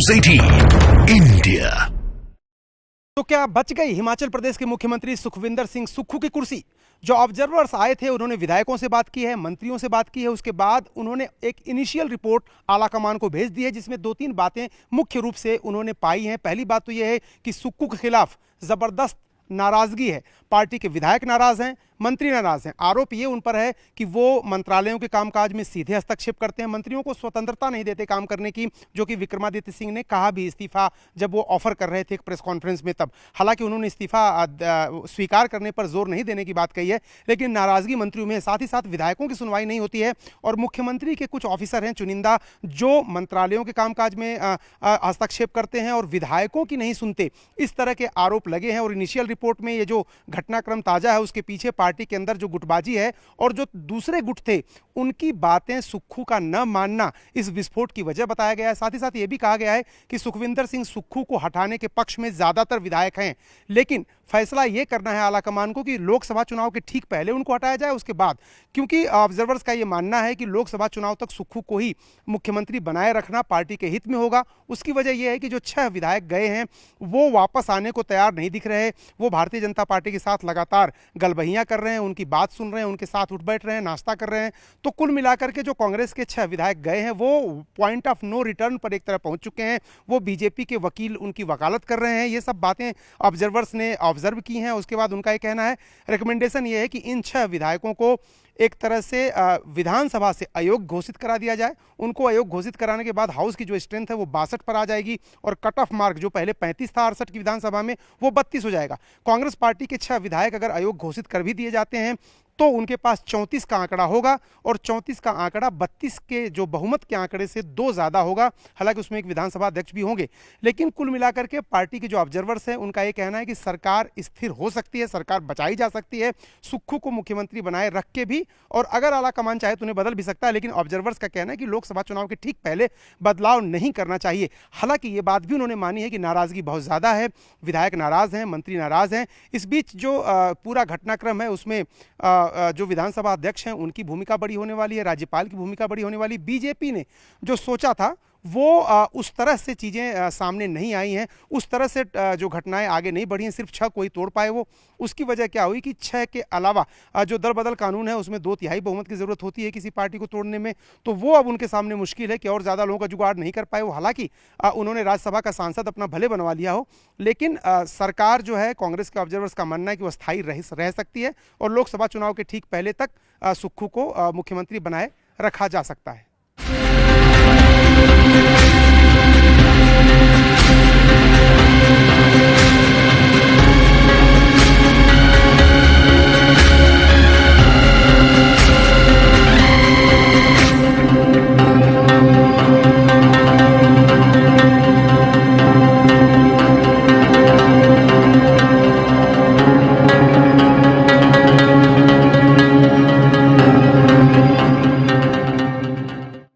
News 18 India. तो क्या बच गई हिमाचल प्रदेश के मुख्यमंत्री सुखविंदर सिंह सुक्खू की कुर्सी? जो ऑब्जर्वर्स आए थे उन्होंने विधायकों से बात की है, मंत्रियों से बात की है, उसके बाद उन्होंने एक इनिशियल रिपोर्ट आलाकमान को भेज दी है जिसमें दो तीन बातें मुख्य रूप से उन्होंने पाई हैं। पहली बात तो यह है कि सुक्खू के खिलाफ जबरदस्त नाराजगी है। पार्टी के विधायक नाराज हैं, मंत्री नाराज हैं। आरोप ये उन पर है कि वो मंत्रालयों के कामकाज में सीधे हस्तक्षेप करते हैं, मंत्रियों को स्वतंत्रता नहीं देते काम करने की, जो कि विक्रमादित्य सिंह ने कहा भी इस्तीफा जब वो ऑफर कर रहे थे एक प्रेस कॉन्फ्रेंस में तब। हालांकि उन्होंने इस्तीफा स्वीकार करने पर जोर नहीं देने की बात कही है, लेकिन नाराजगी मंत्रियों में, साथ ही साथ विधायकों की सुनवाई नहीं होती है और मुख्यमंत्री के कुछ ऑफिसर हैं चुनिंदा जो मंत्रालयों के कामकाज में हस्तक्षेप करते हैं और विधायकों की नहीं सुनते। इस तरह के आरोप लगे हैं और इनिशियल रिपोर्ट में ये जो घटनाक्रम ताजा है उसके पीछे पार्टी के अंदर जो गुटबाजी है और जो दूसरे गुट थे उनकी बातें सुक्खू का न मानना इस विस्फोट की वजह बताया गया है। साथ ही साथ यह भी कहा गया है कि सुखविंदर सिंह सुक्खू को हटाने के पक्ष में ज्यादातर विधायक हैं, लेकिन फैसला यह करना है आलाकमान को कि लोकसभा चुनाव के ठीक पहले उनको हटाया जाए उसके बाद, क्योंकि ऑब्जर्वर्स का यह मानना है कि लोकसभा चुनाव तक सुक्खू को ही मुख्यमंत्री बनाए रखना पार्टी के हित में होगा। उसकी वजह यह है कि जो 6 विधायक गए हैं वो वापस आने को तैयार नहीं दिख रहे। वो भारतीय जनता पार्टी के साथ लगातार गलबहियां कर रहे हैं, उनकी बात सुन रहे हैं, उनके साथ उठ बैठ रहे हैं, नाश्ता कर रहे हैं। तो कुल मिलाकर के जो कांग्रेस के 6 विधायक गए हैं वो पॉइंट ऑफ नो रिटर्न पर एक तरह पहुंच चुके हैं। वो बीजेपी के वकील उनकी वकालत कर रहे हैं। ये सब बातें ऑब्जर्वर्स ने ऑब्जर्व की हैं। उसके बाद उनका ये कहना है, रिकमेंडेशन ये है कि इन 6 विधायकों को एक तरह से विधानसभा से अयोग्य घोषित करा दिया जाए। उनको अयोग्य घोषित कराने के बाद हाउस की जो स्ट्रेंथ है वो 62 पर आ जाएगी और कट ऑफ मार्क जो पहले 35 था 68 की विधानसभा में वो 32 हो जाएगा। कांग्रेस पार्टी के 6 विधायक अगर अयोग्य घोषित कर भी दिए जाते हैं तो उनके पास 34 का आंकड़ा होगा और 34 का आंकड़ा 32 के जो बहुमत के आंकड़े से 2 ज्यादा होगा। हालांकि उसमें एक विधानसभा अध्यक्ष भी होंगे, लेकिन कुल मिलाकर के पार्टी के जो ऑब्जर्वर्स हैं उनका यह कहना है कि सरकार स्थिर हो सकती है, सरकार बचाई जा सकती है सुक्खू को मुख्यमंत्री बनाए रख के भी, और अगर आलाकमान चाहे तो उन्हें बदल भी सकता है। लेकिन ऑब्जर्वर्स का कहना है कि लोकसभा चुनाव के ठीक पहले बदलाव नहीं करना चाहिए। हालांकि ये बात भी उन्होंने मानी है कि नाराजगी बहुत ज्यादा है, विधायक नाराज हैं, मंत्री नाराज हैं। इस बीच जो पूरा घटनाक्रम है उसमें जो विधानसभा अध्यक्ष हैं उनकी भूमिका बड़ी होने वाली है, राज्यपाल की भूमिका बड़ी होने वाली। बीजेपी ने जो सोचा था वो उस तरह से चीज़ें सामने नहीं आई हैं, उस तरह से जो घटनाएं आगे नहीं बढ़ी हैं। सिर्फ 6 कोई तोड़ पाए वो। उसकी वजह क्या हुई कि 6 के अलावा जो दल बदल कानून है उसमें 2/3 बहुमत की जरूरत होती है किसी पार्टी को तोड़ने में, तो वो अब उनके सामने मुश्किल है कि और ज़्यादा लोगों का जुगाड़ नहीं कर पाए वो। हालांकि उन्होंने राज्यसभा का सांसद अपना भले बनवा लिया हो, लेकिन सरकार जो है, कांग्रेस के ऑब्जर्वर्स का मानना है कि वो स्थायी रह सकती है और लोकसभा चुनाव के ठीक पहले तक सुक्खू को मुख्यमंत्री बनाए रखा जा सकता है।